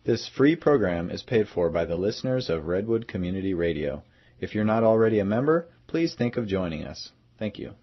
This free program is paid for by the listeners of Redwood Community Radio. If you're not already a member, please think of joining us. Thank you.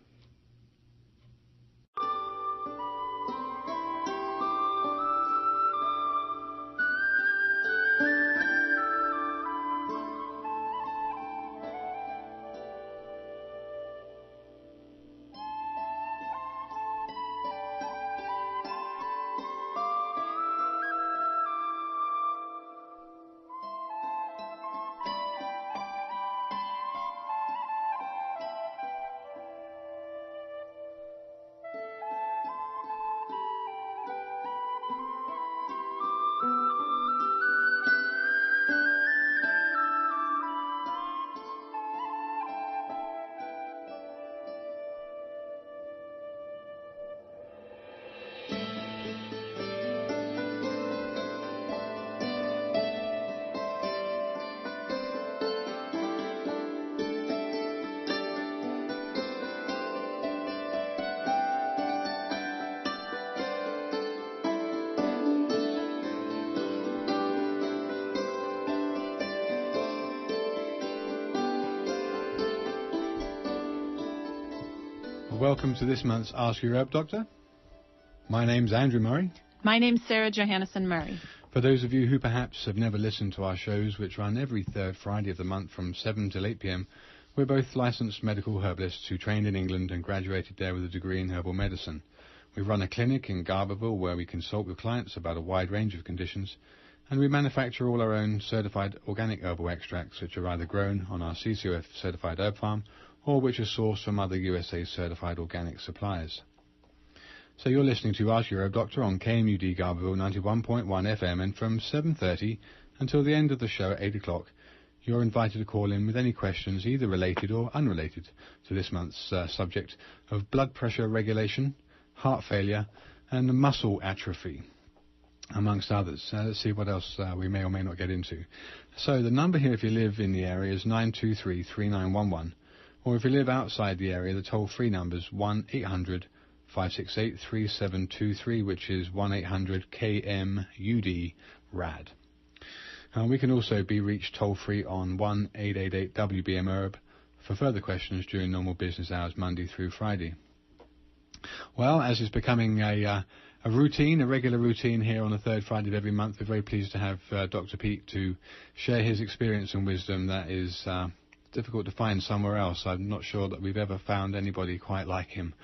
Welcome to this month's Ask Your Herb Doctor. My name's Andrew Murray. My name's Sarah Johannesson Murray. For those of you who perhaps have never listened to our shows, which run every third Friday of the month from 7 till 8 p.m, we're both licensed medical herbalists who trained in England and graduated there with a degree in herbal medicine. We run a clinic in Garberville where we consult with clients about a wide range of conditions, and we manufacture all our own certified organic herbal extracts, which are either grown on our CCOF certified herb farm or which are sourced from other USA certified organic suppliers. So you're listening to Ask Your Herb Doctor on KMUD Garberville 91.1 FM, and from 7:30 until the end of the show at 8 o'clock, you're invited to call in with any questions, either related or unrelated, to this month's subject of blood pressure regulation, heart failure, and muscle atrophy, amongst others. Let's see what else we may or may not get into. So the number here, if you live in the area, is 923-3911. Or if you live outside the area, the toll-free number is 1-800-568-3723, which is 1-800-KMUD-RAD. We can also be reached toll-free on 1-888-WBM-HERB for further questions during normal business hours, Monday through Friday. Well, as is becoming a routine, a regular routine here on the third Friday of every month, we're very pleased to have Dr. Pete to share his experience and wisdom that is difficult to find somewhere else. I'm not sure that we've ever found anybody quite like him.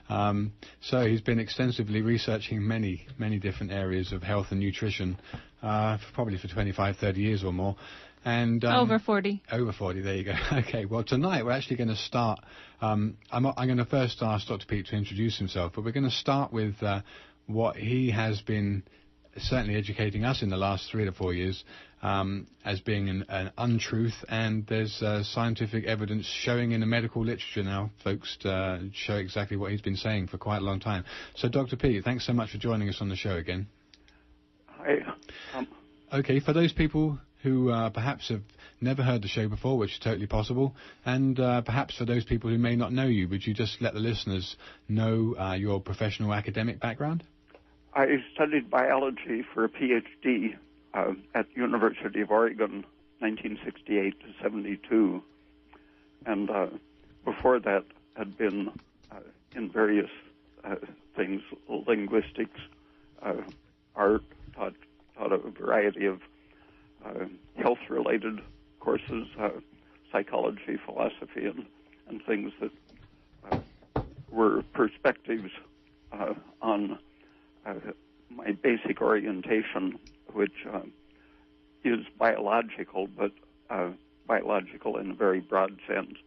So he's been extensively researching many different areas of health and nutrition, probably for 25, 30 years or more. And over 40. Over 40, there you go. Okay, well, tonight we're actually going to start. I'm going to first ask Dr. Pete to introduce himself, but we're going to start with what he has been certainly educating us in the last 3 to 4 years as being an untruth, and there's scientific evidence showing in the medical literature now, folks, to show exactly what he's been saying for quite a long time. So, Dr. Pete, thanks so much for joining us on the show again. Hi. Okay, for those people who perhaps have never heard the show before, which is totally possible, and perhaps for those people who may not know you, would you just let the listeners know your professional academic background? I studied biology for a PhD at the University of Oregon, 1968 to 72, and before that had been in various things, linguistics, art, taught a variety of health-related courses, psychology, philosophy, and things that were perspectives on my basic orientation, which is biological, but biological in a very broad sense.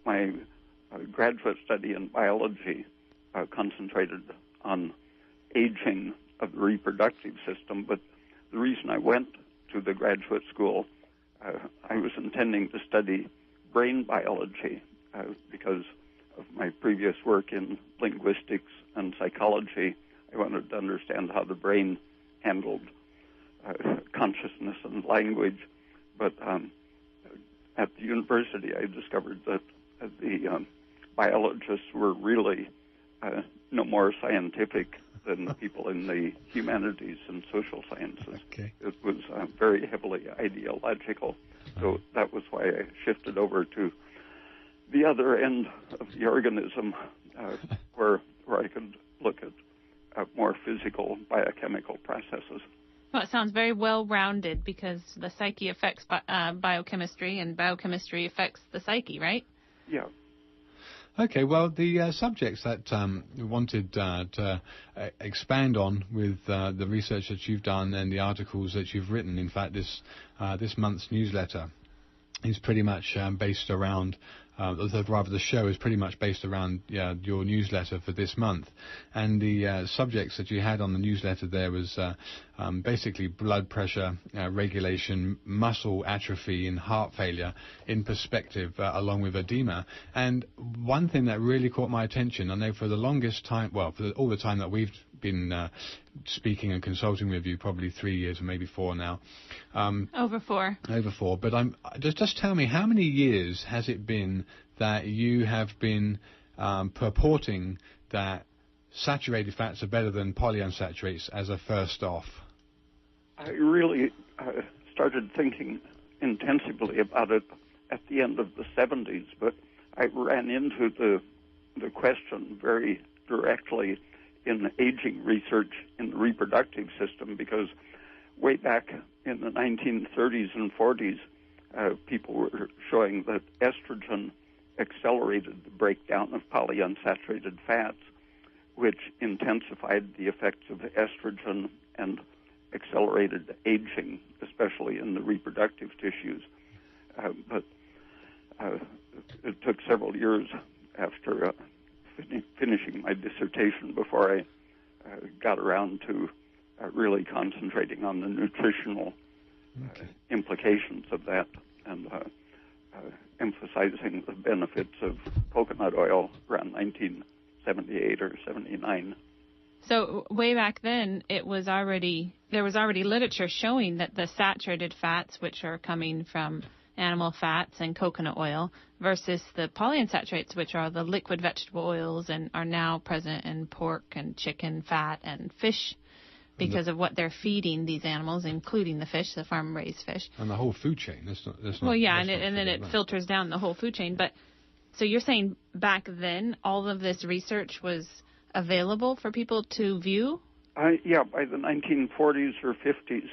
My graduate study in biology concentrated on aging of the reproductive system, but the reason I went to the graduate school, I was intending to study brain biology because of my previous work in linguistics and psychology. I wanted to understand how the brain handled consciousness and language, but at the university I discovered that the biologists were really no more scientific than people in the humanities and social sciences. Okay. It was very heavily ideological. So that was why I shifted over to the other end of the organism, where I could look at more physical biochemical processes. Well, it sounds very well-rounded because the psyche affects biochemistry, and biochemistry affects the psyche, right? Yeah. Okay, well, the subjects that we wanted to expand on with the research that you've done and the articles that you've written, in fact, this month's newsletter is pretty much based around, the show is pretty much based around your newsletter for this month. And the subjects that you had on the newsletter there was basically blood pressure regulation, muscle atrophy, and heart failure in perspective, along with edema. And one thing that really caught my attention, I know for the longest time, well, for all the time that we've been speaking and consulting with you, probably 3 years or maybe 4 now. Over 4. Over 4. But just tell me, how many years has it been that you have been purporting that saturated fats are better than polyunsaturates as a first off? I really started thinking intensively about it at the end of the 70s, but I ran into the question very directly in aging research in the reproductive system, because way back in the 1930s and 40s, people were showing that estrogen accelerated the breakdown of polyunsaturated fats, which intensified the effects of estrogen and accelerated aging, especially in the reproductive tissues. But it took several years after finishing my dissertation before I got around to really concentrating on the nutritional implications of that, and emphasizing the benefits of coconut oil around 1978 or 79. So way back then, there was already literature showing that the saturated fats, which are coming from animal fats and coconut oil, versus the polyunsaturates, which are the liquid vegetable oils and are now present in pork and chicken fat and fish, because of what they're feeding these animals, including the fish, the farm-raised fish. And the whole food chain. That's not, well, yeah, and then it filters down the whole food chain. But so you're saying back then all of this research was available for people to view? Yeah, by the 1940s or 50s,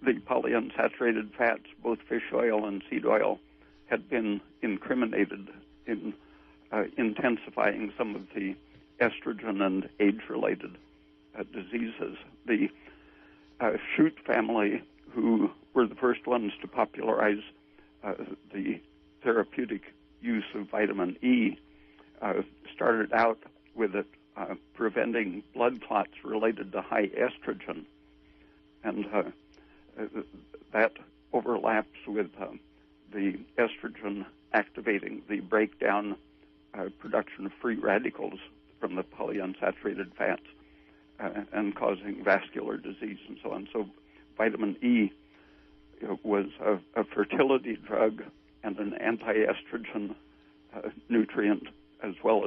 the polyunsaturated fats, both fish oil and seed oil, had been incriminated in intensifying some of the estrogen and age-related diseases. The Shute family, who were the first ones to popularize the therapeutic use of vitamin E, started out with it preventing blood clots related to high estrogen. And that overlaps with the estrogen activating the breakdown production of free radicals from the polyunsaturated fats and causing vascular disease and so on. So vitamin E was a fertility drug and an anti-estrogen nutrient, as well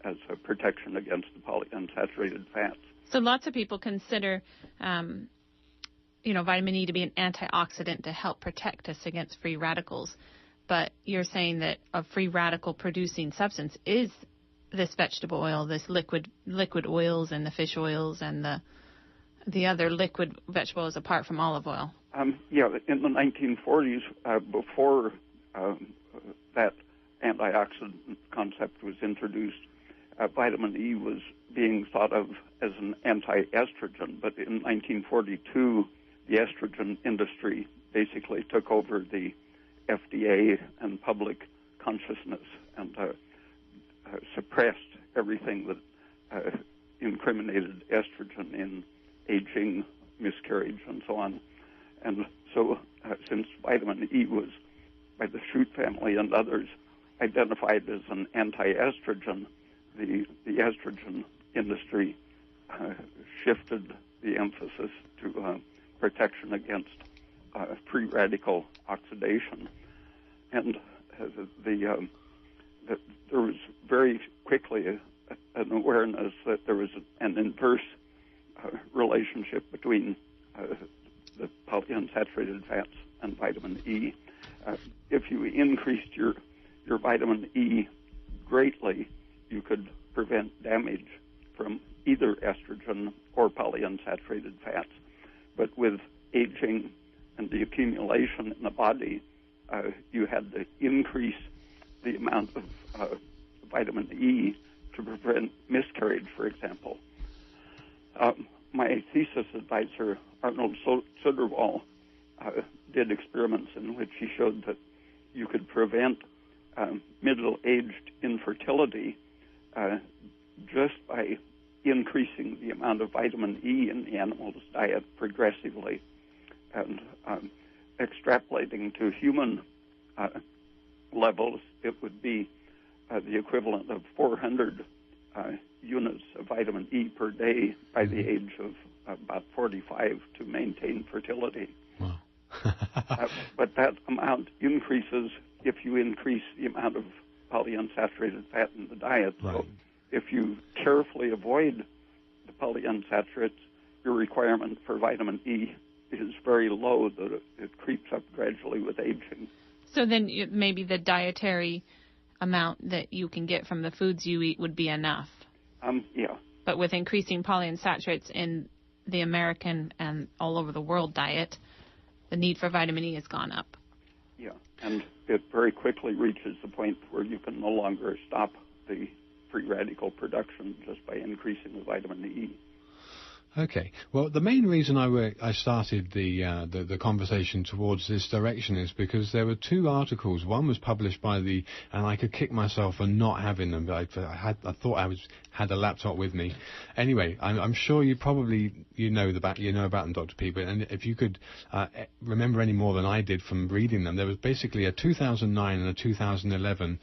as a protection against the polyunsaturated fats. So lots of people consider vitamin E to be an antioxidant to help protect us against free radicals. But you're saying that a free radical producing substance is this vegetable oil, this liquid oils and the fish oils and the other liquid vegetable oils apart from olive oil. Yeah, in the 1940s, before that antioxidant concept was introduced, vitamin E was being thought of as an anti-estrogen. But in 1942, the estrogen industry basically took over the FDA and public consciousness and suppressed everything that incriminated estrogen in aging, miscarriage, and so on. And so since vitamin E was, by the Shute family and others, identified as an anti-estrogen, the estrogen industry shifted the emphasis to protection against free radical oxidation. And there was very quickly an awareness that there was an inverse relationship between the polyunsaturated fats and vitamin E. If you increased your vitamin E greatly, you could prevent damage from either estrogen or polyunsaturated fats. But with aging and the accumulation in the body, you had to increase the amount of vitamin E to prevent miscarriage, for example. My thesis advisor, Arnold Söderwall, did experiments in which he showed that you could prevent middle-aged infertility just by increasing the amount of vitamin E in the animal's diet progressively, and extrapolating to human levels, it would be the equivalent of 400 units of vitamin E per day by the age of about 45 to maintain fertility. Wow. But that amount increases if you increase the amount of polyunsaturated fat in the diet. Right. So if you carefully avoid the polyunsaturates, your requirement for vitamin E is very low, that it creeps up gradually with aging. So then maybe the dietary amount that you can get from the foods you eat would be enough. Yeah. But with increasing polyunsaturates in the American and all over the world diet, the need for vitamin E has gone up. Yeah, and it very quickly reaches the point where you can no longer stop the free radical production just by increasing the vitamin E. Okay. Well, the main reason I started the conversation towards this direction is because there were two articles. One was published by and I could kick myself for not having them. But I thought I had a laptop with me. Anyway, I'm sure you know about them, Dr. P. But and if you could remember any more than I did from reading them, there was basically a 2009 and a 2011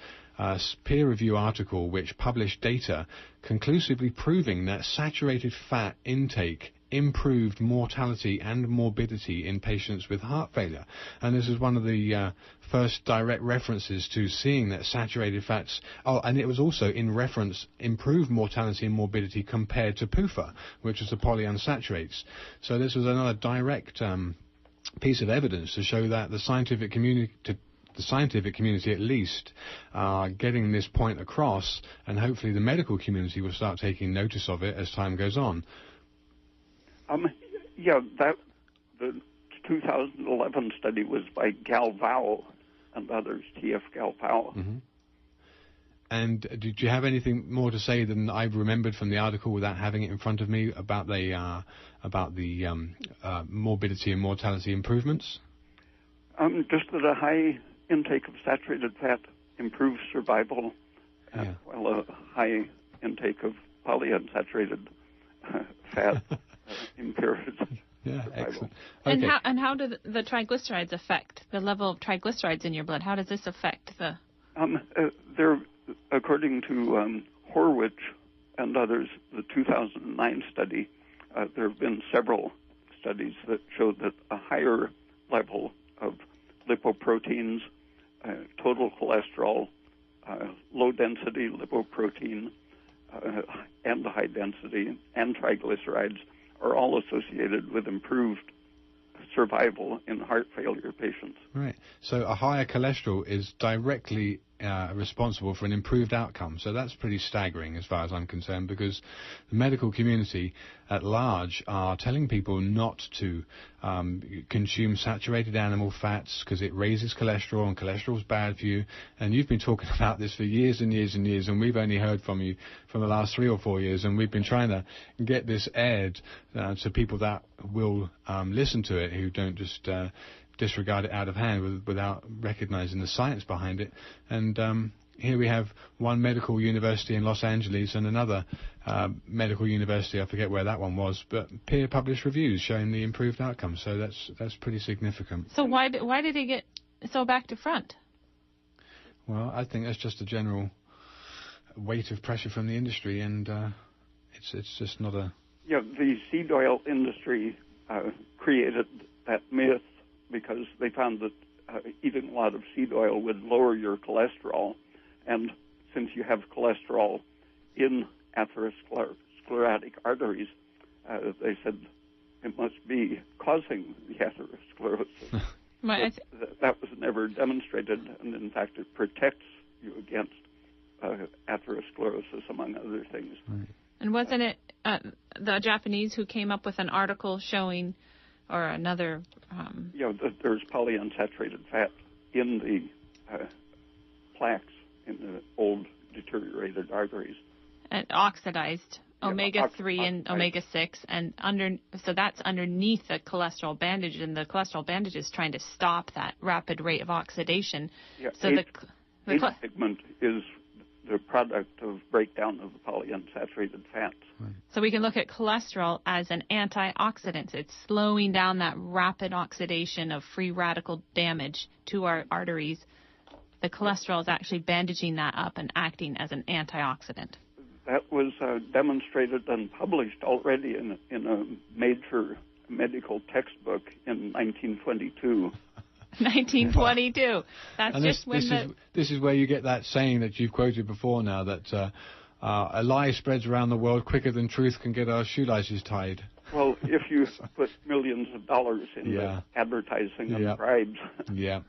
peer review article which published data conclusively proving that saturated fat intake improved mortality and morbidity in patients with heart failure. And this is one of the first direct references to seeing that saturated fats, and it was also in reference improved mortality and morbidity compared to PUFA, which is the polyunsaturates. So this was another direct piece of evidence to show that the scientific community at least are getting this point across, and hopefully the medical community will start taking notice of it as time goes on. The 2011 study was by Galvao and others, T.F. Galvao. Mm-hmm. And did you have anything more to say than I've remembered from the article without having it in front of me about the morbidity and mortality improvements? Just that a high intake of saturated fat improves survival, while a high intake of polyunsaturated fat impedes survival. Excellent. Okay. And how do the triglycerides affect the level of triglycerides in your blood? How does this affect the? According to Horwich and others, the 2009 study, there have been several studies that showed that a higher level of lipoproteins, total cholesterol, low-density lipoprotein, and high density, and triglycerides are all associated with improved survival in heart failure patients. Right. So a higher cholesterol is directly responsible for an improved outcome. So that's pretty staggering as far as I'm concerned, because the medical community at large are telling people not to consume saturated animal fats because it raises cholesterol, and cholesterol is bad for you. And you've been talking about this for years and years and years, and we've only heard from you for the last 3 or 4 years, and we've been trying to get this aired to people that will listen to it, who don't just disregard it out of hand without recognizing the science behind it. And here we have one medical university in Los Angeles and another medical university, I forget where that one was, but peer-published reviews showing the improved outcomes. So that's pretty significant. So why did it get so back to front? Well, I think that's just a general weight of pressure from the industry, and it's just not a... Yeah, the seed oil industry created that myth because they found that eating a lot of seed oil would lower your cholesterol. And since you have cholesterol in atherosclerotic arteries, they said it must be causing the atherosclerosis. That was never demonstrated, and in fact it protects you against atherosclerosis, among other things. Right. And wasn't it the Japanese who came up with an article showing, or another... there's polyunsaturated fat in the plaques in the old deteriorated arteries. And oxidized omega-3 and omega-6, and so that's underneath the cholesterol bandage, and the cholesterol bandage is trying to stop that rapid rate of oxidation. Yeah, so H pigment is the product of breakdown of the polyunsaturated fats. Right. So we can look at cholesterol as an antioxidant. It's slowing down that rapid oxidation of free radical damage to our arteries. The cholesterol is actually bandaging that up and acting as an antioxidant. That was demonstrated and published already in a major medical textbook in 1922. 1922. That's and just this is where you get that saying that you've quoted before now, that a lie spreads around the world quicker than truth can get our shoelaces tied. Well, if you put millions of dollars into advertising and bribes. Yeah.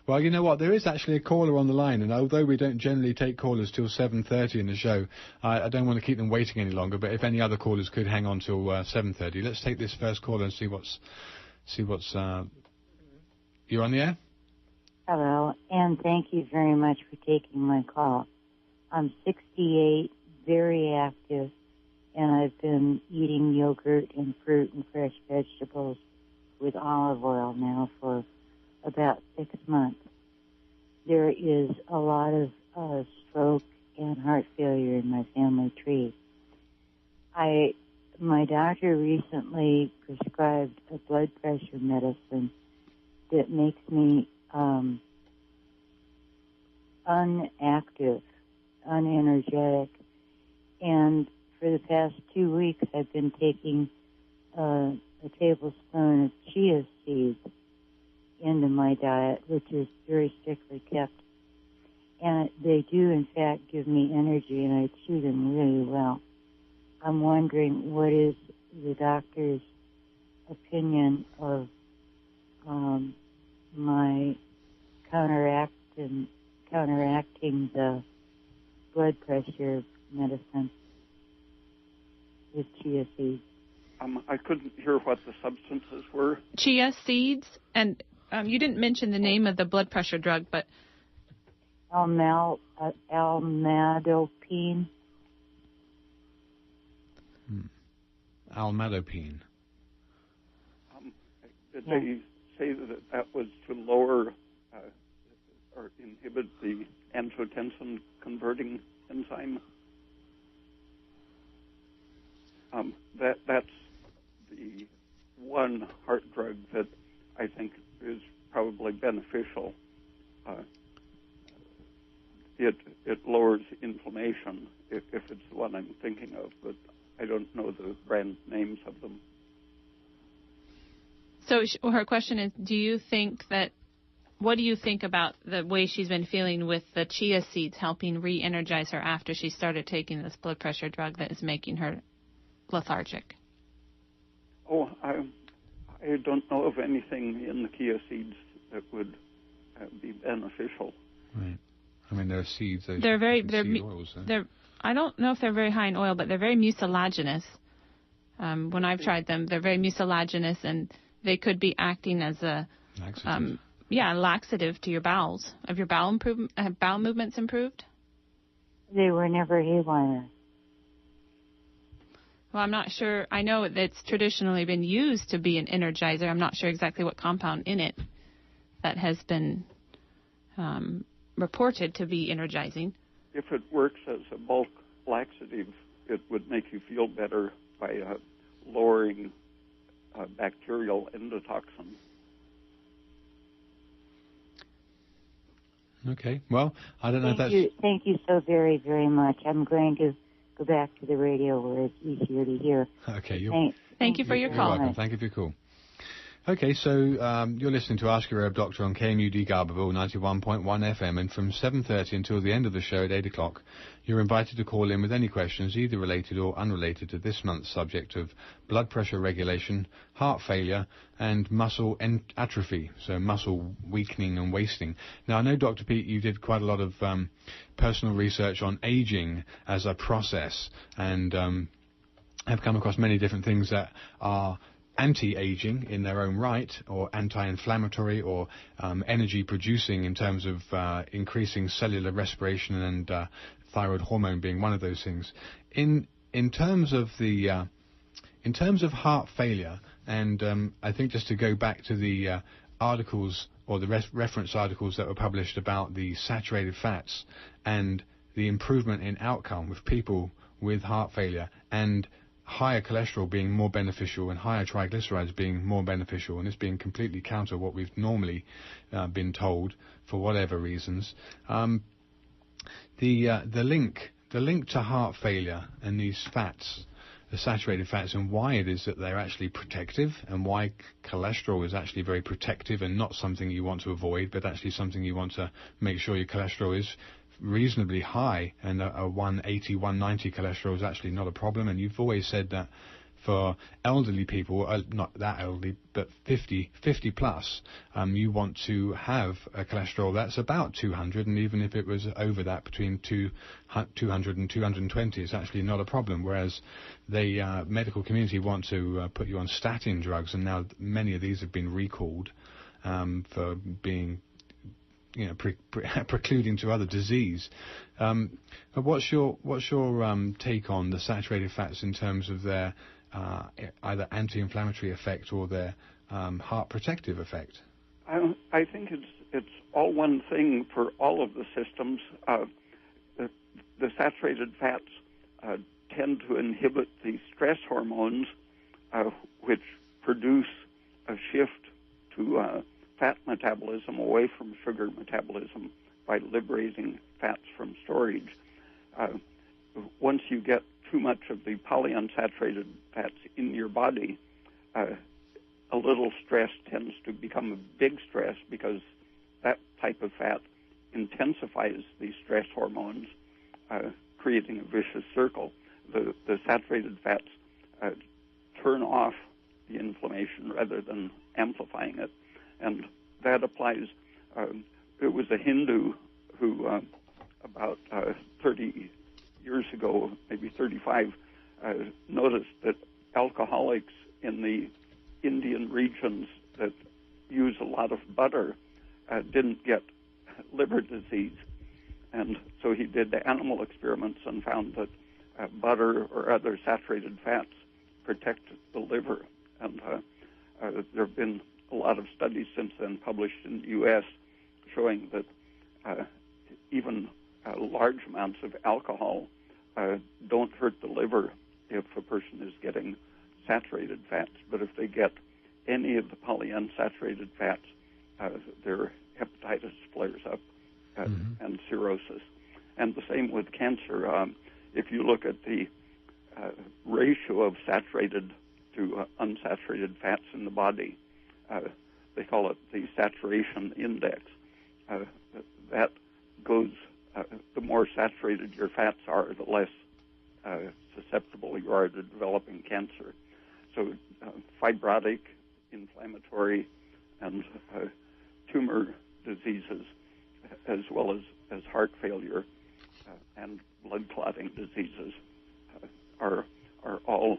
Well, you know what? There is actually a caller on the line, and although we don't generally take callers till 7:30 in the show, I don't want to keep them waiting any longer. But if any other callers could hang on till 7:30, let's take this first caller and see what's. You're on the air? Hello, and thank you very much for taking my call. I'm 68, very active, and I've been eating yogurt and fruit and fresh vegetables with olive oil now for about 6 months. There is a lot of stroke and heart failure in my family tree. My doctor recently prescribed a blood pressure medicine that makes me unactive, unenergetic, and for the past 2 weeks I've been taking a tablespoon of chia seeds into my diet, which is very strictly kept. And they do, in fact, give me energy, and I chew them really well. I'm wondering, what is the doctor's opinion of my counteracting the blood pressure medicine with chia seeds? I couldn't hear what the substances were. Chia seeds, and you didn't mention the name of the blood pressure drug, but... Almadopine. Almadopine. Did they say that was to lower or inhibit the angiotensin converting enzyme? That's the one heart drug that I think is probably beneficial. It lowers inflammation, if it's the one I'm thinking of, but I don't know the brand names of them. So her question is, what do you think about the way she's been feeling with the chia seeds helping re-energize her after she started taking this blood pressure drug that is making her lethargic? Oh, I don't know of anything in the chia seeds that would be beneficial. Right. I mean, there are seeds. Oils, I don't know if they're very high in oil, but they're very mucilaginous. When I've tried them, they're very mucilaginous, and they could be acting as a laxative to your bowels. Have your bowel movements improved? They were never haywire. Well, I'm not sure. I know it's traditionally been used to be an energizer. I'm not sure exactly what compound in it that has been reported to be energizing. If it works as a bulk laxative, it would make you feel better by lowering bacterial endotoxin. Okay. Well, I don't know if that's... Thank you so very, very much. I'm going to go back to the radio where it's easier to hear. Okay. Thank you for your call. You're welcome. Thank you for your call. Okay, so you're listening to Ask Your Herb Doctor on KMUD Garberville 91.1 FM, and from 7:30 until the end of the show at 8 o'clock, you're invited to call in with any questions, either related or unrelated to this month's subject of blood pressure regulation, heart failure, and muscle atrophy, so muscle weakening and wasting. Now, I know, Dr. Pete, you did quite a lot of personal research on aging as a process, and have come across many different things that are anti-aging in their own right, or anti-inflammatory, or energy-producing in terms of increasing cellular respiration and thyroid hormone being one of those things. In terms of heart failure, and I think just to go back to the articles or the reference articles that were published about the saturated fats and the improvement in outcome with people with heart failure, and higher cholesterol being more beneficial and higher triglycerides being more beneficial, and this being completely counter what we've normally been told for whatever reasons. The link to heart failure and these fats, the saturated fats, and why it is that they're actually protective, and why cholesterol is actually very protective and not something you want to avoid, but actually something you want to make sure your cholesterol is reasonably high, and a 180, 190 cholesterol is actually not a problem. And you've always said that for elderly people, not that elderly, but 50 plus, you want to have a cholesterol that's about 200, and even if it was over that, between 200 and 220, it's actually not a problem. Whereas the medical community want to put you on statin drugs, and now many of these have been recalled for being precluding to other disease. What's your take on the saturated fats in terms of their either anti-inflammatory effect or their heart protective effect? I think it's all one thing for all of the systems. The saturated fats tend to inhibit the stress hormones, which produce a shift to fat metabolism away from sugar metabolism by liberating fats from storage. Once you get too much of the polyunsaturated fats in your body, a little stress tends to become a big stress, because that type of fat intensifies the stress hormones, creating a vicious circle. The saturated fats turn off the inflammation rather than amplifying it. And that applies. It was a Hindu who, about 30 years ago, maybe 35, noticed that alcoholics in the Indian regions that use a lot of butter didn't get liver disease. And so he did the animal experiments and found that butter or other saturated fats protect the liver. And there have been a lot of studies since then published in the U.S. showing that even large amounts of alcohol don't hurt the liver if a person is getting saturated fats. But if they get any of the polyunsaturated fats, their hepatitis flares up and cirrhosis. And the same with cancer. If you look at the ratio of saturated to unsaturated fats in the body, they call it the saturation index. That goes, the more saturated your fats are, the less susceptible you are to developing cancer. So fibrotic, inflammatory, and tumor diseases, as well as heart failure and blood clotting diseases, are all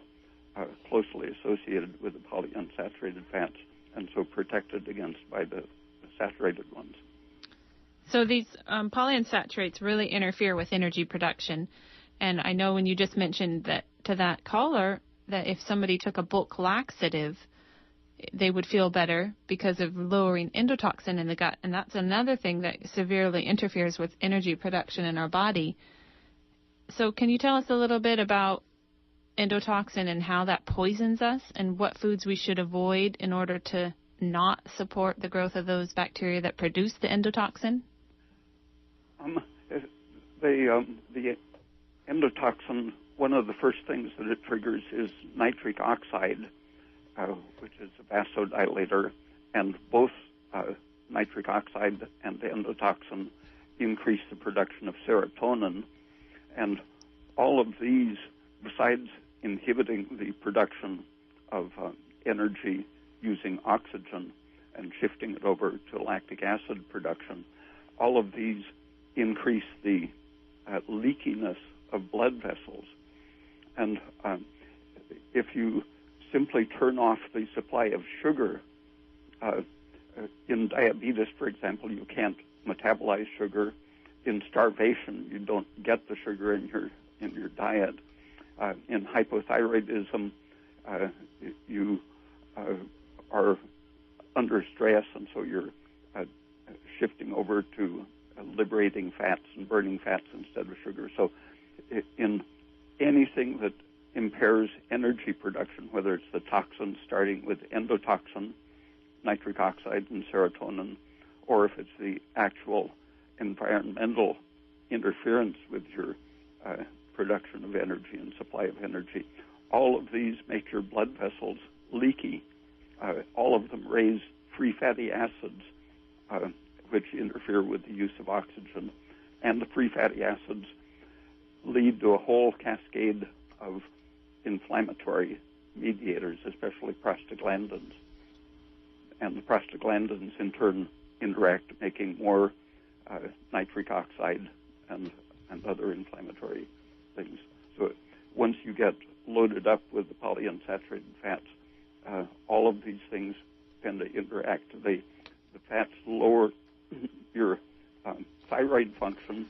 closely associated with the polyunsaturated fats, and so protected against by the saturated ones. So these polyunsaturates really interfere with energy production. And I know when you just mentioned that to that caller, that if somebody took a bulk laxative, they would feel better because of lowering endotoxin in the gut. And that's another thing that severely interferes with energy production in our body. So can you tell us a little bit about endotoxin and how that poisons us, and what foods we should avoid in order to not support the growth of those bacteria that produce the endotoxin? The endotoxin, one of the first things that it triggers is nitric oxide, which is a vasodilator, and both nitric oxide and endotoxin increase the production of serotonin. And all of these, besides inhibiting the production of energy using oxygen and shifting it over to lactic acid production, all of these increase the leakiness of blood vessels. And if you simply turn off the supply of sugar, in diabetes, for example, you can't metabolize sugar. In starvation, you don't get the sugar in your diet. In hypothyroidism, you are under stress, and so you're shifting over to liberating fats and burning fats instead of sugar. So in anything that impairs energy production, whether it's the toxins starting with endotoxin, nitric oxide, and serotonin, or if it's the actual environmental interference with your production of energy and supply of energy, all of these make your blood vessels leaky. All of them raise free fatty acids, which interfere with the use of oxygen. And the free fatty acids lead to a whole cascade of inflammatory mediators, especially prostaglandins. And the prostaglandins, in turn, interact, making more nitric oxide and other inflammatory things. So once you get loaded up with the polyunsaturated fats, all of these things tend to interact. The fats lower your thyroid function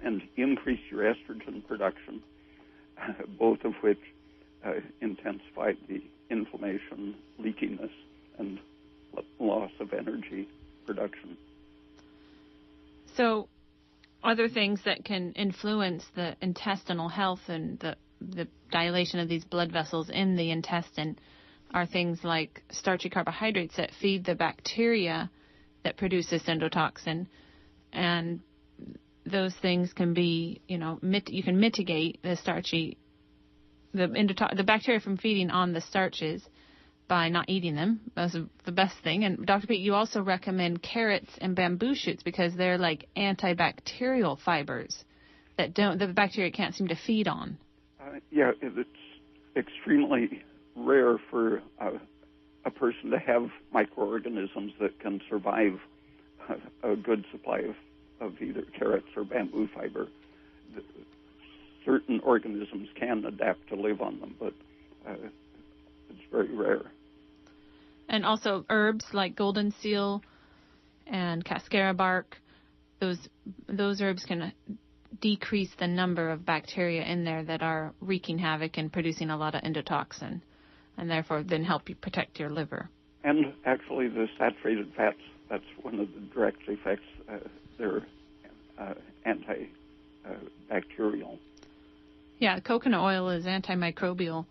and increase your estrogen production, both of which intensify the inflammation, leakiness, and loss of energy production. So other things that can influence the intestinal health and the dilation of these blood vessels in the intestine are things like starchy carbohydrates that feed the bacteria that produce this endotoxin. And those things can be, you can mitigate the bacteria from feeding on the starches by not eating them. That's the best thing. And Dr. Pete, you also recommend carrots and bamboo shoots because they're like antibacterial fibers that the bacteria can't seem to feed on. Yeah, it's extremely rare for a person to have microorganisms that can survive a good supply of either carrots or bamboo fiber. Certain organisms can adapt to live on them, but it's very rare. And also herbs like golden seal and cascara bark, those herbs can decrease the number of bacteria in there that are wreaking havoc and producing a lot of endotoxin, and therefore then help you protect your liver. And actually the saturated fats, that's one of the direct effects. They're antibacterial. Yeah, coconut oil is antimicrobial.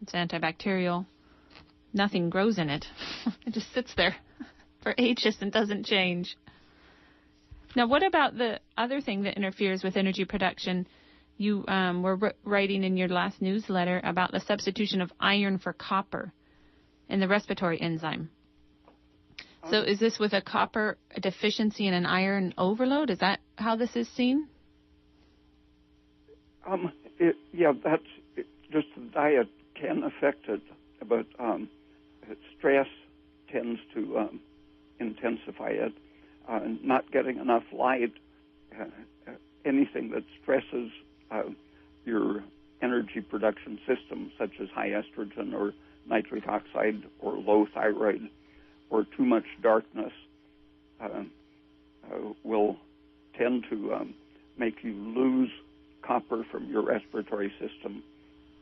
It's antibacterial. Nothing grows in it. It just sits there for ages and doesn't change. Now, what about the other thing that interferes with energy production? You were writing in your last newsletter about the substitution of iron for copper in the respiratory enzyme. So is this with a copper deficiency and an iron overload? Is that how this is seen? That's just the diet can affect it, but stress tends to intensify it. Not getting enough light, anything that stresses your energy production system, such as high estrogen or nitric oxide or low thyroid or too much darkness, will tend to make you lose copper from your respiratory system.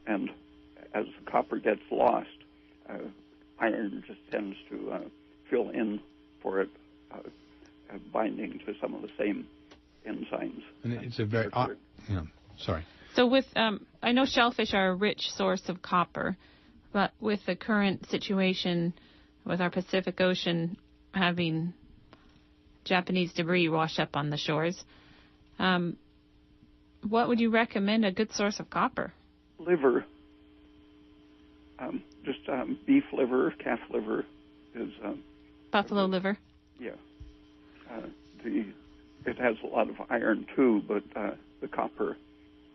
And as the copper gets lost, iron just tends to fill in for it, binding to some of the same enzymes. And it's a very... sorry. So with, I know shellfish are a rich source of copper, but with the current situation with our Pacific Ocean having Japanese debris wash up on the shores, what would you recommend a good source of copper? Liver. Just beef liver, calf liver is... Buffalo liver. Yeah. It has a lot of iron too, but the copper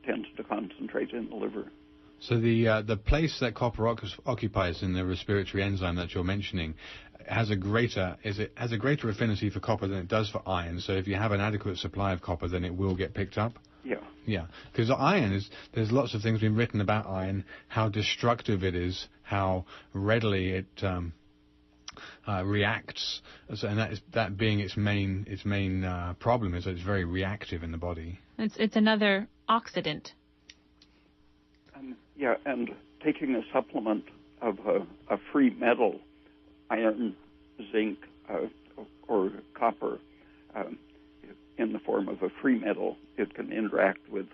tends to concentrate in the liver. So the place that copper occupies in the respiratory enzyme that you're mentioning has a greater affinity for copper than it does for iron. So if you have an adequate supply of copper, then it will get picked up. Yeah. Yeah, because iron there's lots of things been written about iron, how destructive it is, how readily it reacts, and that being its main problem is that it's very reactive in the body. It's another oxidant. Yeah, and taking a supplement of a free metal, iron, zinc, or copper, in the form of a free metal, it can interact with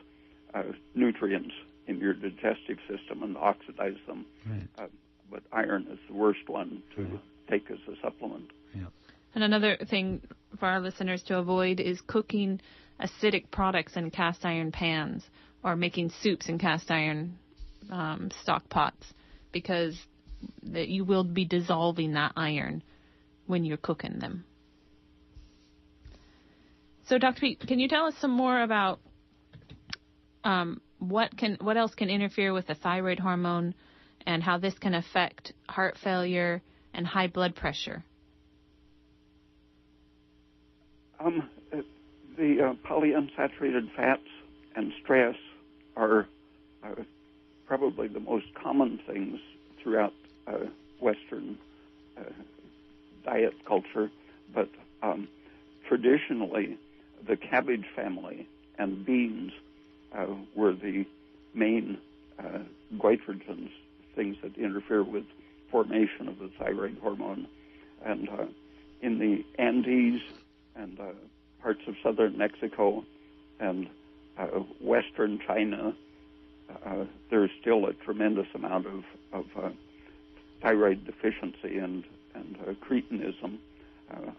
nutrients in your digestive system and oxidize them. Right. But iron is the worst one to take as a supplement. Yeah. And another thing for our listeners to avoid is cooking acidic products in cast iron pans or making soups in cast iron stock pots, because you will be dissolving that iron when you're cooking them. So, Dr. Pete, can you tell us some more about what else can interfere with the thyroid hormone and how this can affect heart failure and high blood pressure? The polyunsaturated fats and stress are probably the most common things throughout Western diet culture, but traditionally the cabbage family and beans were the main goitrogens, things that interfere with formation of the thyroid hormone. And in the Andes and parts of southern Mexico and western China, there's still a tremendous amount of thyroid deficiency and cretinism.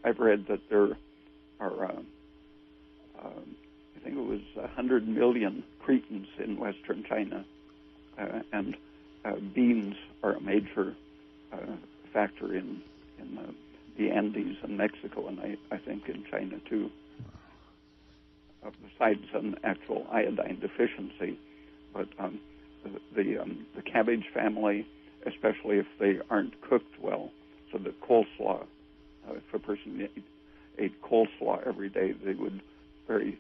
I've read that there are, I think it was 100 million cretins in western China, and beans are a major factor in the Andes and Mexico, and I think in China too. Besides an actual iodine deficiency, but the cabbage family, especially if they aren't cooked well, so the coleslaw, if a person ate coleslaw every day, they would very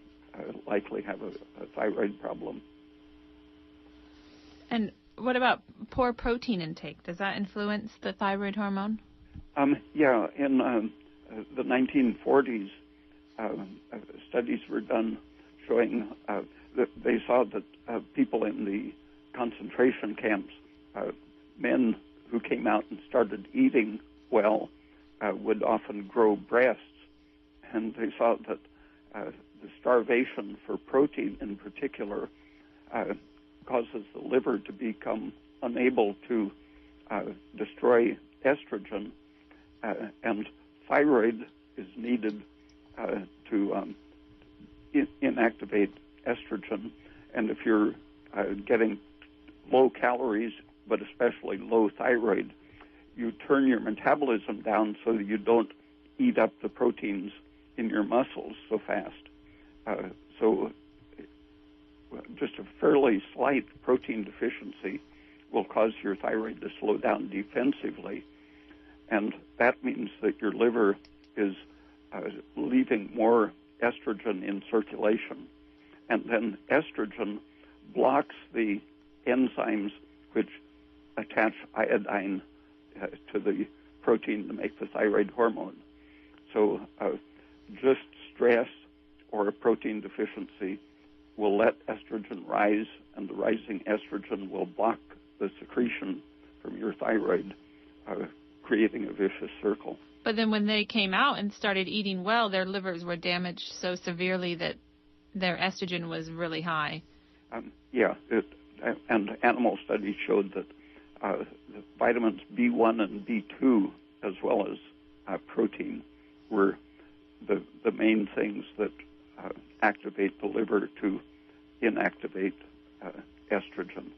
likely have a thyroid problem. And what about poor protein intake? Does that influence the thyroid hormone? Yeah, in the 1940s, studies were done showing that they saw that people in the concentration camps, men who came out and started eating well, would often grow breasts, and they saw that the starvation for protein in particular causes the liver to become unable to destroy estrogen, and thyroid is needed to inactivate estrogen. And if you're getting low calories, but especially low thyroid, you turn your metabolism down so that you don't eat up the proteins in your muscles so fast. So just a fairly slight protein deficiency will cause your thyroid to slow down defensively, and that means that your liver is leaving more estrogen in circulation, and then estrogen blocks the enzymes which attach iodine to the protein to make the thyroid hormone. So just stress or a protein deficiency will let estrogen rise, and the rising estrogen will block the secretion from your thyroid, creating a vicious circle. But then when they came out and started eating well, their livers were damaged so severely that their estrogen was really high. And animal studies showed that the vitamins B1 and B2, as well as protein, were the main things that activate the liver to inactivate estrogen.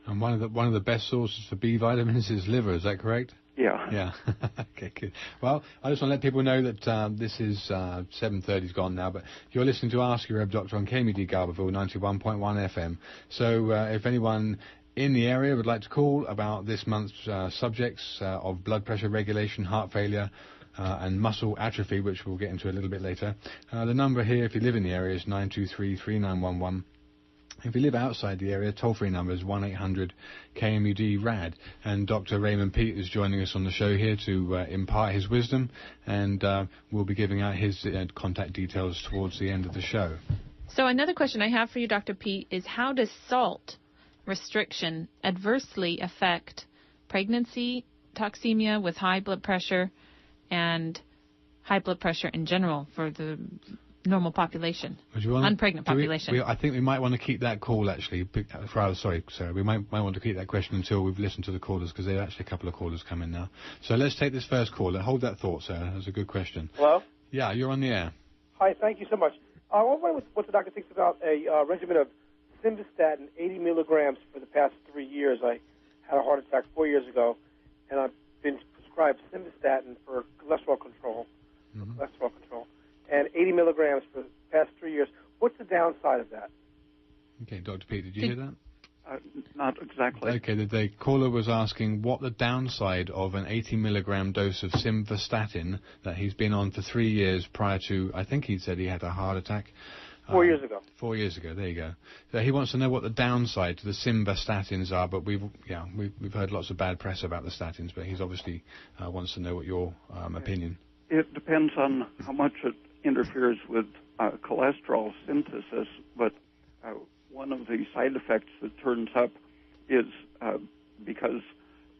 And one of the best sources for B vitamins is liver. Is that correct? Yeah. Yeah. Okay, good. Well, I just want to let people know that this is 7:30's gone now, but you're listening to Ask Your Herb Doctor on KMD Garberville 91.1 FM. So if anyone in the area would like to call about this month's subjects of blood pressure regulation, heart failure, and muscle atrophy, which we'll get into a little bit later, the number here, if you live in the area, is 923-3911. If you live outside the area, toll-free number is 1-800-KMUD-RAD. And Dr. Raymond Peat is joining us on the show here to impart his wisdom, and we'll be giving out his contact details towards the end of the show. So another question I have for you, Dr. Peat, is how does salt restriction adversely affect pregnancy, toxemia with high blood pressure, and high blood pressure in general for the normal population, unpregnant population? I think we might want to keep that call, actually. Sorry, Sarah. We might want to keep that question until we've listened to the callers, because there are actually a couple of callers coming now. So let's take this first caller. Hold that thought, Sarah. That's a good question. Hello? Yeah, you're on the air. Hi, thank you so much. I wonder what the doctor thinks about a regimen of simvastatin, 80 milligrams, for the past 3 years. I had a heart attack 4 years ago, and I've been prescribed simvastatin for cholesterol control. And 80 milligrams for the past 3 years. What's the downside of that? Okay, Dr. Peat, did you hear that? Not exactly. Okay, the caller was asking what the downside of an 80 milligram dose of simvastatin that he's been on for 3 years prior to, I think he said he had a heart attack. 4 years ago. 4 years ago, there you go. So he wants to know what the downside to the simvastatins are, but we've heard lots of bad press about the statins, but he's obviously wants to know what your opinion. It depends on how much it interferes with cholesterol synthesis, but one of the side effects that turns up is because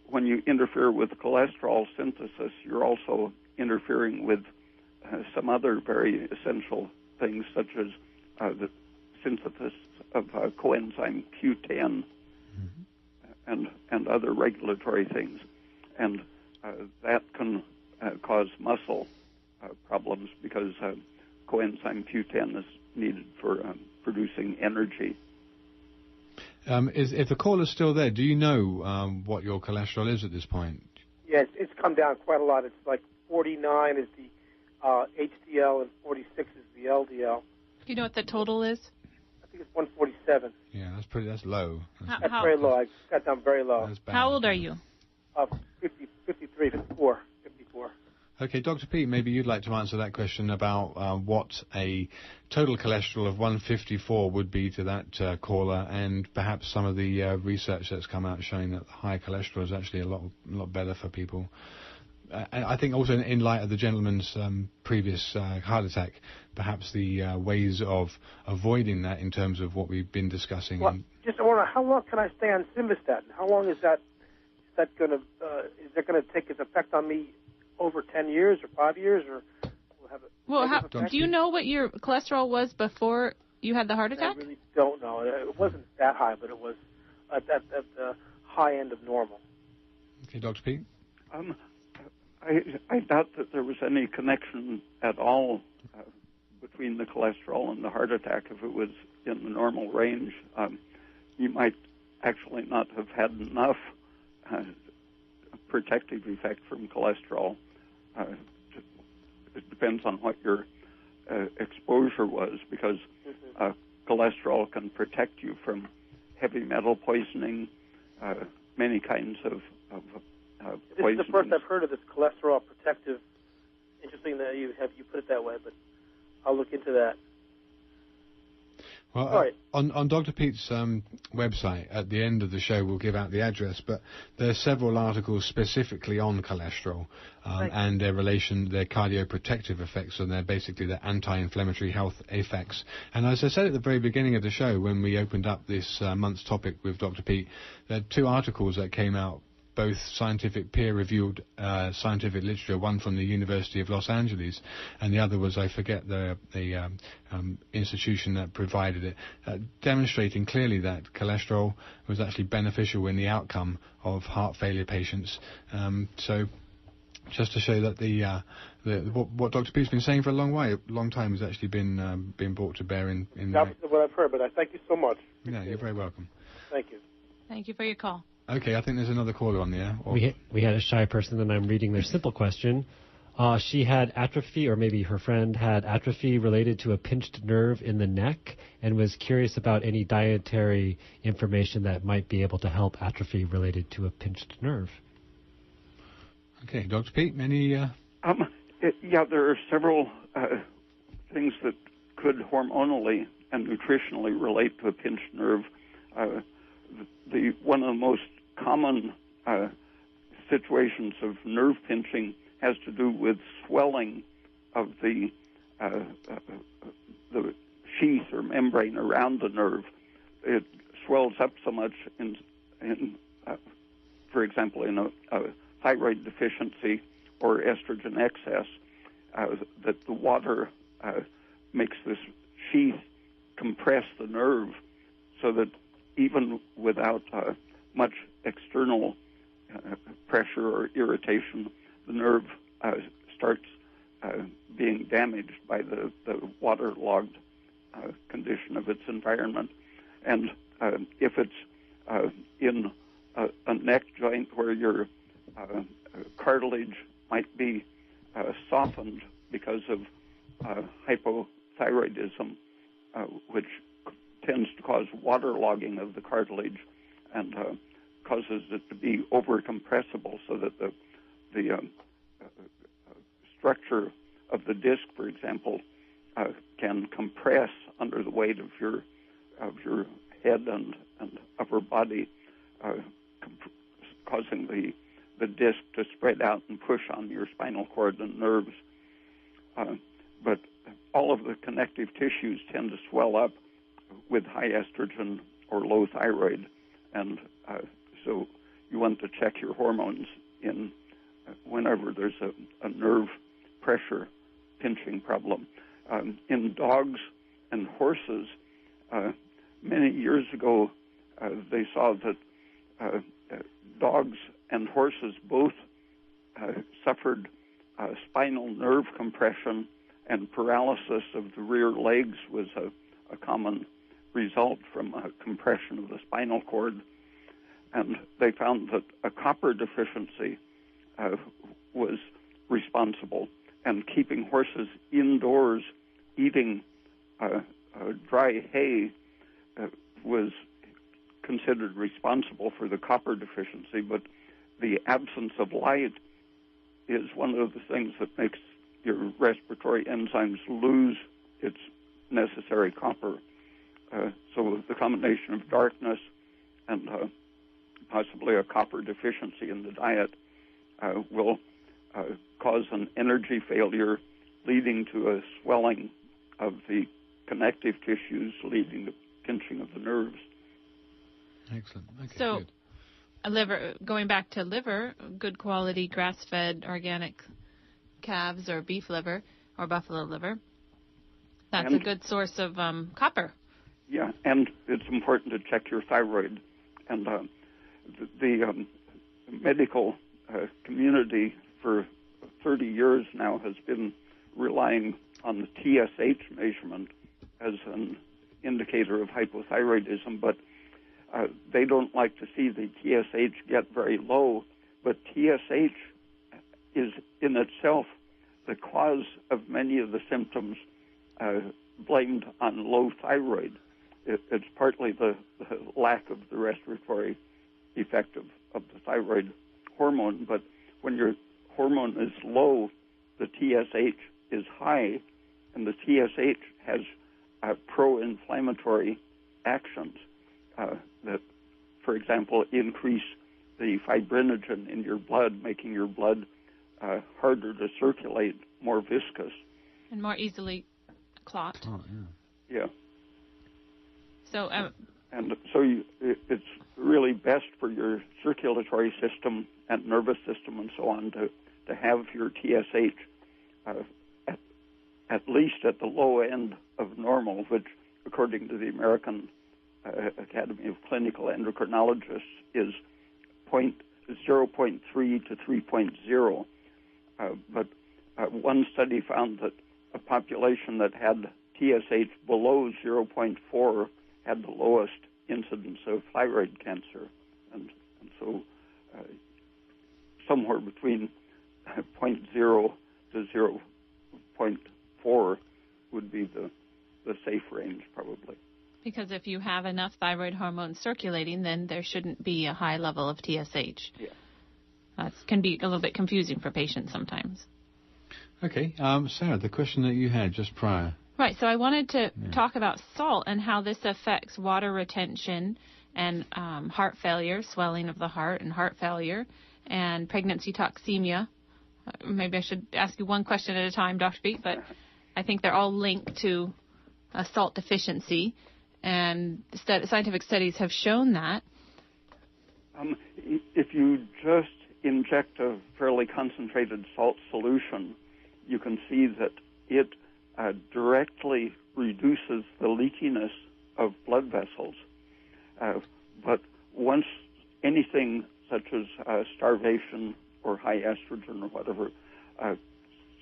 when you interfere with cholesterol synthesis, you're also interfering with some other very essential things, such as the synthesis of coenzyme Q10 and other regulatory things. And that can cause muscle problems because coenzyme Q10 is needed for producing energy. If the caller's still there, do you know what your cholesterol is at this point? Yes, it's come down quite a lot. It's like 49 is the HDL and 46 is the LDL. Do you know what the total is? I think it's 147. Yeah, that's low. That's very low. I got down very low. That's bad. How old are you? 53, 54. Okay, Dr. Peat, maybe you'd like to answer that question about what a total cholesterol of 154 would be to that caller, and perhaps some of the research that's come out showing that high cholesterol is actually a lot better for people. And I think also in light of the gentleman's previous heart attack, perhaps the ways of avoiding that in terms of what we've been discussing. Well, just I wonder, how long can I stay on simvastatin? How long is that going to is that going to take its effect on me? Over 10 years or 5 years, or will have it? Well, do you know what your cholesterol was before you had the heart attack? I really don't know. It wasn't that high, but it was at the high end of normal. Okay, Dr. Peat? I doubt that there was any connection at all between the cholesterol and the heart attack. If it was in the normal range, you might actually not have had enough protective effect from cholesterol. It depends on what your exposure was, because cholesterol can protect you from heavy metal poisoning, many kinds of This is the first I've heard of this cholesterol protective. Interesting that you put it that way, but I'll look into that. Well, right. On Dr. Peat's website, at the end of the show, we'll give out the address, but there are several articles specifically on cholesterol and their cardioprotective effects, and they're basically the anti-inflammatory health effects. And as I said at the very beginning of the show, when we opened up this month's topic with Dr. Peat, there are two articles that came out, both scientific peer-reviewed scientific literature, one from the University of Los Angeles, and the other was, I forget the institution that provided it, demonstrating clearly that cholesterol was actually beneficial in the outcome of heart failure patients. So just to show that what Dr. Peat's been saying for a long time has actually been brought to bear in That's what I've heard, but I thank you so much. Yeah, you're very welcome. Thank you. Thank you for your call. Okay, I think there's another caller on the air. We had a shy person, and I'm reading their simple question. She had atrophy, or maybe her friend had atrophy related to a pinched nerve in the neck, and was curious about any dietary information that might be able to help atrophy related to a pinched nerve. Okay, Dr. Pete, any... Yeah, there are several things that could hormonally and nutritionally relate to a pinched nerve. One of the most common situations of nerve pinching has to do with swelling of the sheath or membrane around the nerve. It swells up so much, for example, in a thyroid deficiency or estrogen excess, that the water makes this sheath compress the nerve, so that even without much external pressure or irritation, the nerve starts being damaged by the waterlogged condition of its environment. And if it's in a neck joint where your cartilage might be softened because of hypothyroidism, which tends to cause waterlogging of the cartilage and causes it to be overcompressible, so that the structure of the disc, for example, can compress under the weight of your head and upper body, causing the disc to spread out and push on your spinal cord and nerves. But all of the connective tissues tend to swell up with high estrogen or low thyroid, and so you want to check your hormones in whenever there's a nerve pressure pinching problem. In dogs and horses, many years ago, they saw that dogs and horses both suffered spinal nerve compression, and paralysis of the rear legs was a common result from a compression of the spinal cord. And they found that a copper deficiency was responsible, and keeping horses indoors eating dry hay was considered responsible for the copper deficiency. But the absence of light is one of the things that makes your respiratory enzymes lose its necessary copper. So the combination of darkness and possibly a copper deficiency in the diet will cause an energy failure, leading to a swelling of the connective tissues, leading to pinching of the nerves. Excellent. Okay, so, good. Going back to liver, good quality grass-fed organic calves or beef liver or buffalo liver, that's a good source of copper. Yeah, and it's important to check your thyroid. And the medical community for 30 years now has been relying on the TSH measurement as an indicator of hypothyroidism, but they don't like to see the TSH get very low. But TSH is in itself the cause of many of the symptoms blamed on low thyroid. It's partly the lack of the respiratory effect of the thyroid hormone, but when your hormone is low, the TSH is high, and the TSH has pro-inflammatory actions that, for example, increase the fibrinogen in your blood, making your blood harder to circulate, more viscous. And more easily clot. Oh, yeah. So, it's really best for your circulatory system and nervous system and so on to have your TSH at least at the low end of normal, which, according to the American Academy of Clinical Endocrinologists, is 0.3 to 3.0. But one study found that a population that had TSH below 0.4 had the lowest incidence of thyroid cancer. and so somewhere between 0.0 to 0.4 would be the safe range, probably. Because if you have enough thyroid hormone circulating, then there shouldn't be a high level of TSH. Yeah. That can be a little bit confusing for patients sometimes. Okay, Sarah, the question that you had just prior. Right, so I wanted to talk about salt and how this affects water retention and heart failure, swelling of the heart and heart failure, and pregnancy toxemia. Maybe I should ask you one question at a time, Dr. Beat, but I think they're all linked to a salt deficiency, and scientific studies have shown that. If you just inject a fairly concentrated salt solution, you can see that it directly reduces the leakiness of blood vessels. But once anything such as starvation or high estrogen or whatever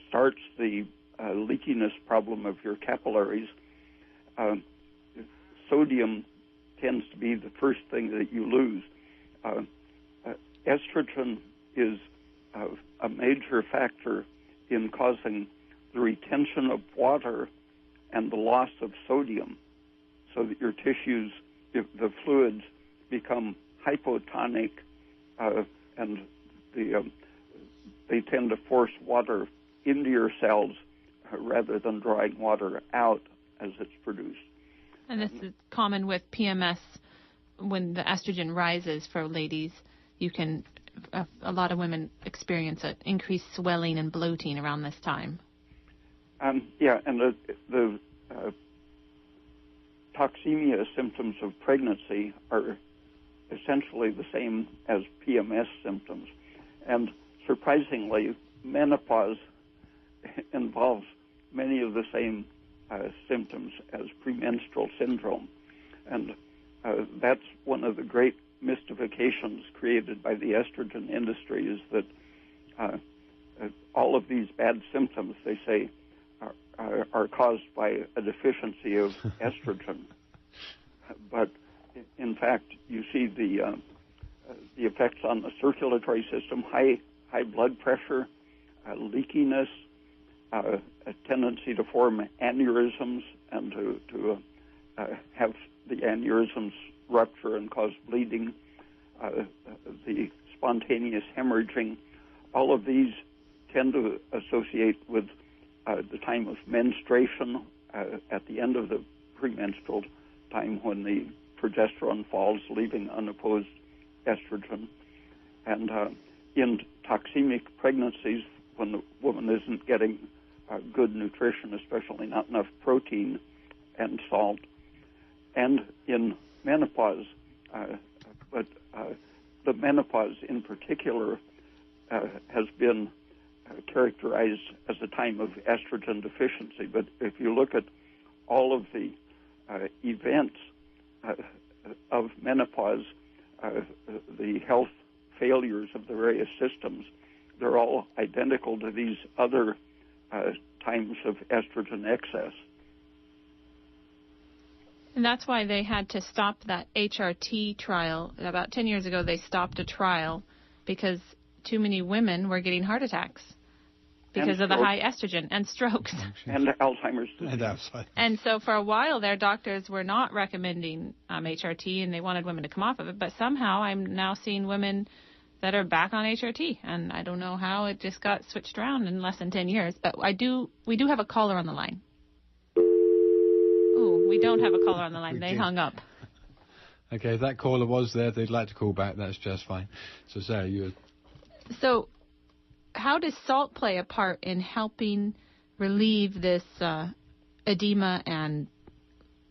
starts the leakiness problem of your capillaries, sodium tends to be the first thing that you lose. Estrogen is a major factor in causing the retention of water and the loss of sodium, so that your tissues, the fluids, become hypotonic, and they tend to force water into your cells rather than drawing water out as it's produced. And this is common with PMS. When the estrogen rises for ladies, you can, a lot of women experience an increased swelling and bloating around this time. And the toxemia symptoms of pregnancy are essentially the same as PMS symptoms. And surprisingly, menopause involves many of the same symptoms as premenstrual syndrome. And that's one of the great mystifications created by the estrogen industry, is that all of these bad symptoms, they say, are caused by a deficiency of estrogen. But in fact, you see the effects on the circulatory system: high blood pressure, leakiness, a tendency to form aneurysms and to have the aneurysms rupture and cause bleeding, the spontaneous hemorrhaging. All of these tend to associate with the time of menstruation, at the end of the premenstrual time, when the progesterone falls, leaving unopposed estrogen. And in toxemic pregnancies, when the woman isn't getting good nutrition, especially not enough protein and salt, and in menopause, but the menopause in particular has been characterized as a time of estrogen deficiency. But if you look at all of the events of menopause, the health failures of the various systems, they're all identical to these other times of estrogen excess. And that's why they had to stop that HRT trial. About 10 years ago, they stopped a trial because too many women were getting heart attacks because of the high estrogen, and strokes. And Alzheimer's disease. And so for a while, their doctors were not recommending HRT, and they wanted women to come off of it. But somehow I'm now seeing women that are back on HRT, and I don't know how it just got switched around in less than 10 years. But we do have a caller on the line. Oh, we don't have a caller on the line. They hung up. Okay, if that caller was there, they'd like to call back. That's just fine. So, Sarah, you... So how does salt play a part in helping relieve this edema and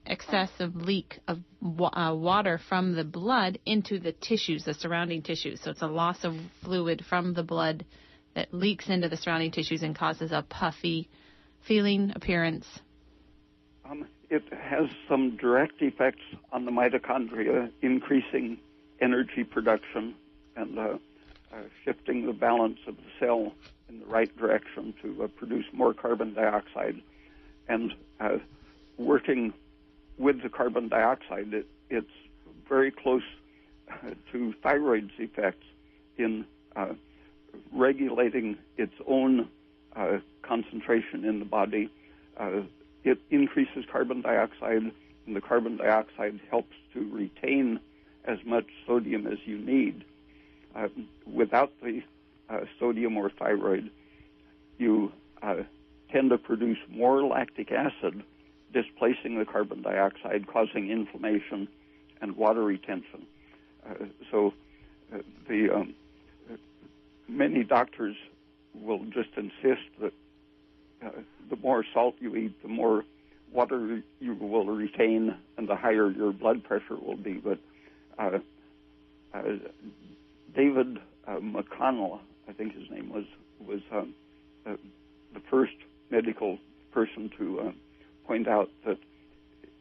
excessive leak of water from the blood into the tissues, the surrounding tissues? So it's a loss of fluid from the blood that leaks into the surrounding tissues and causes a puffy feeling, appearance. It has some direct effects on the mitochondria, increasing energy production and shifting the balance of the cell in the right direction to produce more carbon dioxide. And working with the carbon dioxide, it's very close to thyroid's effects in regulating its own concentration in the body. It increases carbon dioxide, and the carbon dioxide helps to retain as much sodium as you need. Without the sodium or thyroid, you tend to produce more lactic acid, displacing the carbon dioxide, causing inflammation and water retention. So many doctors will just insist that the more salt you eat, the more water you will retain, and the higher your blood pressure will be. But David McConnell, I think his name was the first medical person to point out that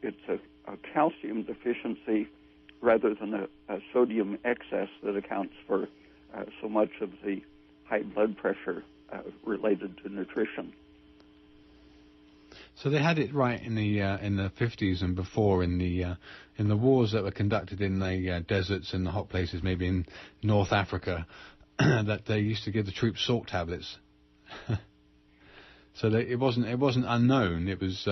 it's a calcium deficiency rather than a sodium excess that accounts for so much of the high blood pressure related to nutrition. So they had it right in the 50s and before in the wars that were conducted in the deserts and the hot places, maybe in North Africa, that they used to give the troops salt tablets. So it wasn't unknown. It was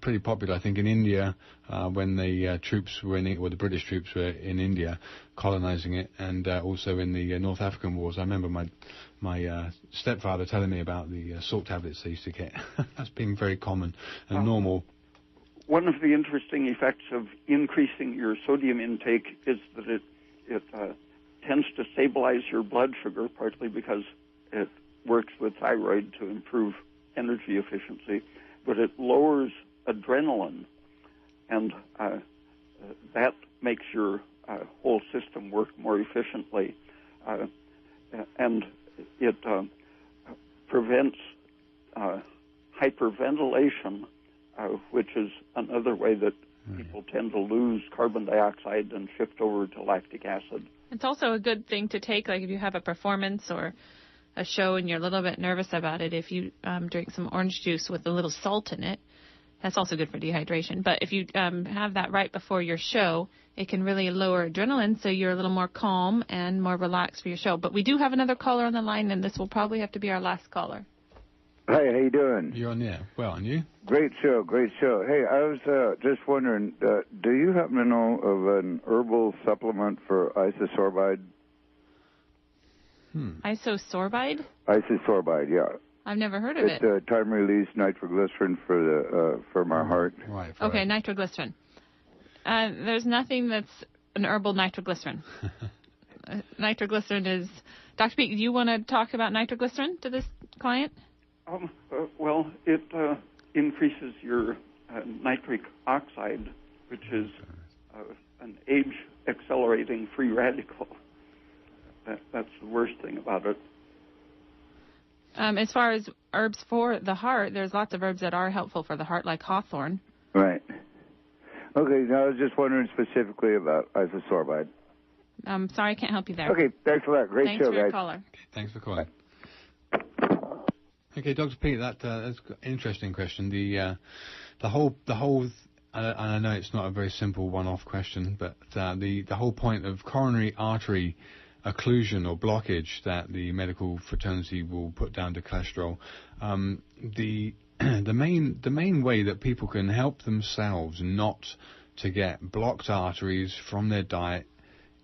pretty popular, I think, in India when the troops were the British troops were in India, colonizing it, and also in the North African wars. I remember my stepfather telling me about the salt tablets they used to get. That's been very common and normal. One of the interesting effects of increasing your sodium intake is that it tends to stabilize your blood sugar, partly because it works with thyroid to improve energy efficiency, but it lowers adrenaline, and that makes your whole system work more efficiently, and it prevents hyperventilation, which is another way that people tend to lose carbon dioxide and shift over to lactic acid. It's also a good thing to take, like if you have a performance or a show and you're a little bit nervous about it, if you drink some orange juice with a little salt in it, that's also good for dehydration. But if you have that right before your show, it can really lower adrenaline, so you're a little more calm and more relaxed for your show. But we do have another caller on the line, and this will probably have to be our last caller. Hi, how you doing? You're on there. Well, and you? Great show, great show. Hey, I was just wondering, do you happen to know of an herbal supplement for isosorbide? Isosorbide? Isosorbide, yeah. I've never heard of it. It's time-release nitroglycerin for my heart. Right. Okay, nitroglycerin. There's nothing that's an herbal nitroglycerin. Nitroglycerin is... Dr. Peake, do you want to talk about nitroglycerin to this client? Well, it increases your nitric oxide, which is an age-accelerating free radical. That's the worst thing about it. As far as herbs for the heart, there's lots of herbs that are helpful for the heart, like hawthorn. Right. Okay, now I was just wondering specifically about isosorbide. I'm sorry I can't help you there. Okay, thanks a lot. Great Thanks show, for guys. your caller. Thanks for calling. Okay, Dr. Peake, that's an interesting question. The whole, and I know it's not a very simple one-off question, but the whole point of coronary artery occlusion or blockage that the medical fraternity will put down to cholesterol, the main way that people can help themselves not to get blocked arteries from their diet,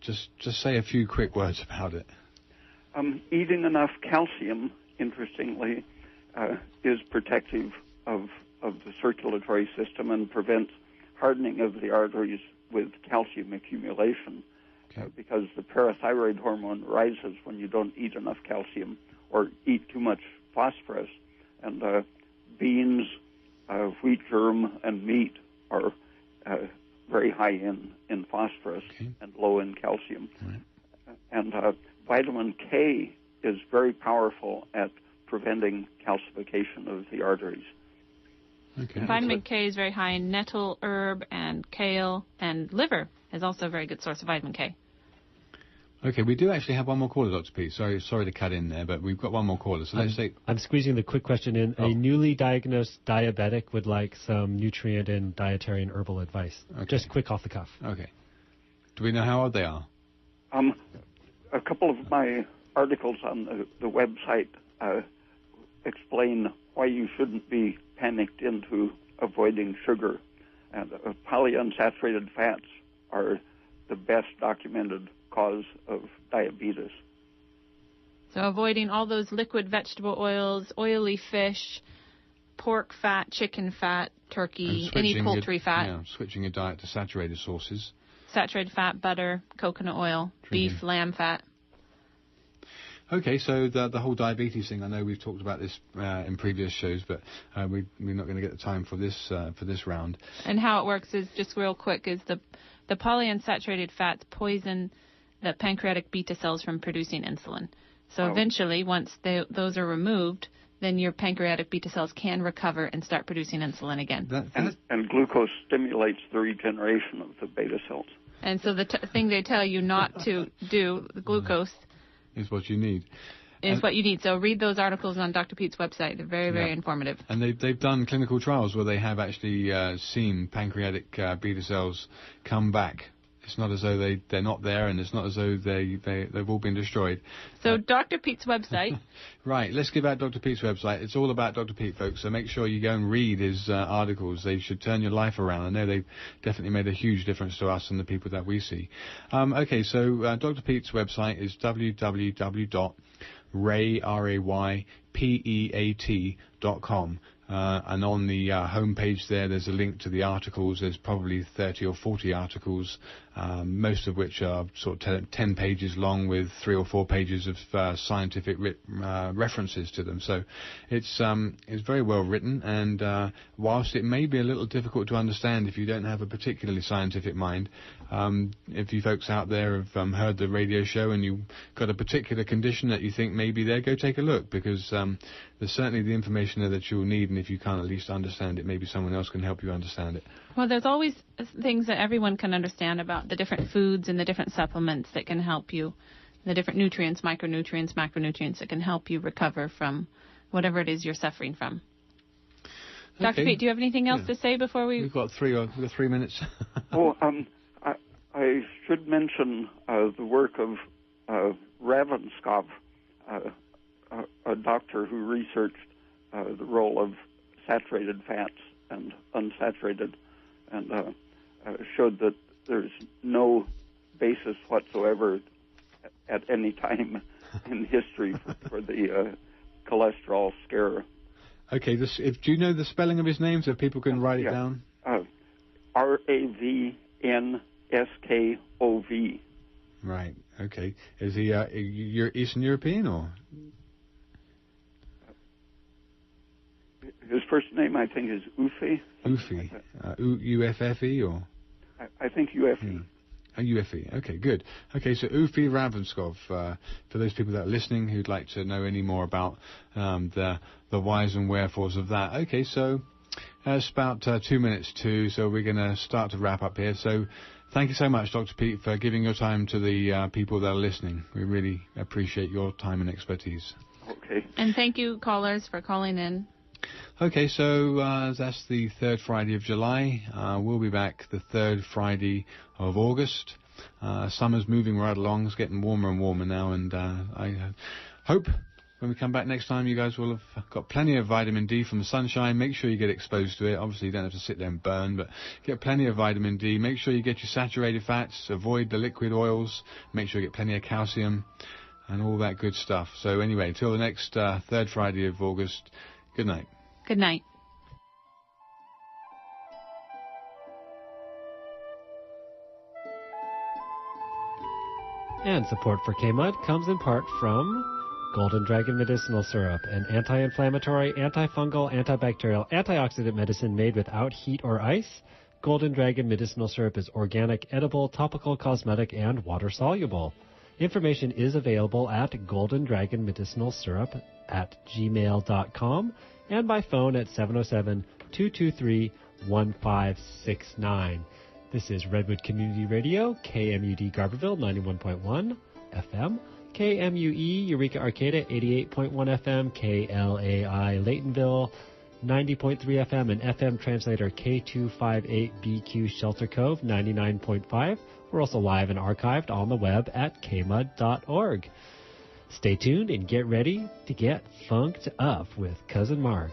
just say a few quick words about it. Eating enough calcium, interestingly, is protective of the circulatory system and prevents hardening of the arteries with calcium accumulation. Because the parathyroid hormone rises when you don't eat enough calcium or eat too much phosphorus. And beans, wheat germ, and meat are very high in phosphorus and low in calcium. Right. And vitamin K is very powerful at preventing calcification of the arteries. Okay. Vitamin K is very high in nettle, herb, and kale, and liver is also a very good source of vitamin K. Okay, we do actually have one more caller, Dr. P. Sorry to cut in there, but we've got one more caller. So let's say... I'm squeezing the quick question in. A newly diagnosed diabetic would like some nutrient and dietary and herbal advice. Okay. Just quick off the cuff. Okay. Do we know how old they are? A couple of my articles on the website explain why you shouldn't be panicked into avoiding sugar. And polyunsaturated fats are the best documented cause of diabetes. So avoiding all those liquid vegetable oils, oily fish, pork fat, chicken fat, turkey, any poultry fat. Yeah, switching your diet to saturated sources. Saturated fat, butter, coconut oil, beef, lamb fat. Okay, so the whole diabetes thing, I know we've talked about this in previous shows, but we're not going to get the time for this round. And how it works is, just real quick, is the polyunsaturated fats poison the pancreatic beta cells from producing insulin. So eventually, once those are removed, then your pancreatic beta cells can recover and start producing insulin again. And glucose stimulates the regeneration of the beta cells. And so the thing they tell you not to do, the glucose, is what you need. What you need. So read those articles on Dr. Pete's website. They're very, very informative. And they've done clinical trials where they have actually seen pancreatic beta cells come back. It's not as though they're not there, and it's not as though they've all been destroyed. So Dr. Pete's website. Right, let's give out Dr. Pete's website. It's all about Dr. Pete, folks, so make sure you go and read his articles. They should turn your life around. I know they've definitely made a huge difference to us and the people that we see. Okay, so Dr. Pete's website is www.raypeat.com. And on the homepage there's a link to the articles. There's probably 30 or 40 articles, most of which are sort of 10 pages long with 3 or 4 pages of scientific references to them. So it's very well written, and whilst it may be a little difficult to understand if you don't have a particularly scientific mind, if you folks out there have heard the radio show and you've got a particular condition that you think may be there, go take a look, because there's certainly the information there that you'll need, and if you can't at least understand it, maybe someone else can help you understand it. Well, there's always things that everyone can understand about the different foods and the different supplements that can help you, the different nutrients, micronutrients, macronutrients that can help you recover from whatever it is you're suffering from. Okay. Dr. Pete, do you have anything else to say before we... We've got 3 minutes. I should mention the work of Ravenscoff, a doctor who researched the role of saturated fats and unsaturated, and showed that there's no basis whatsoever at any time in history for the cholesterol scare. Okay, do you know the spelling of his name so people can write it down? Ravnskov. Right, okay. Is he Eastern European or...? His first name, I think, is Uffe. Uffe. U-F-F-E, or? I think Uffe. Uffe. Okay, good. Okay, so Uffe Ravenscoff, for those people that are listening who'd like to know any more about the whys and wherefores of that. Okay, so it's about 2 minutes to, so we're going to start to wrap up here. So thank you so much, Dr. Pete, for giving your time to the people that are listening. We really appreciate your time and expertise. Okay. And thank you, callers, for calling in. Okay, so that's the third Friday of July. We'll be back the third Friday of August. Summer's moving right along. It's getting warmer and warmer now, and I hope when we come back next time you guys will have got plenty of vitamin D from the sunshine. Make sure you get exposed to it. Obviously you don't have to sit there and burn, but get plenty of vitamin D. Make sure you get your saturated fats. Avoid the liquid oils. Make sure you get plenty of calcium and all that good stuff. So anyway, until the next third Friday of August, good night. Good night. And support for K-Mud comes in part from Golden Dragon Medicinal Syrup, an anti-inflammatory, antifungal, antibacterial, antioxidant medicine made without heat or ice. Golden Dragon Medicinal Syrup is organic, edible, topical, cosmetic, and water-soluble. Information is available at goldendragonmedicinalsyrup@gmail.com and by phone at 707-223-1569. This is Redwood Community Radio, KMUD Garberville 91.1 FM, KMUE Eureka Arcata 88.1 FM, KLAI Laytonville 90.3 FM, and FM translator K258BQ Shelter Cove 99.5. We're also live and archived on the web at kmud.org. Stay tuned and get ready to get funked up with Cousin Mark.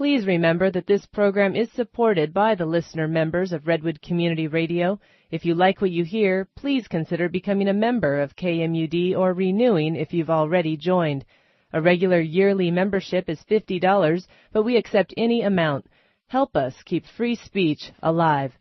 Please remember that this program is supported by the listener members of Redwood Community Radio. If you like what you hear, please consider becoming a member of KMUD or renewing if you've already joined. A regular yearly membership is $50, but we accept any amount. Help us keep free speech alive.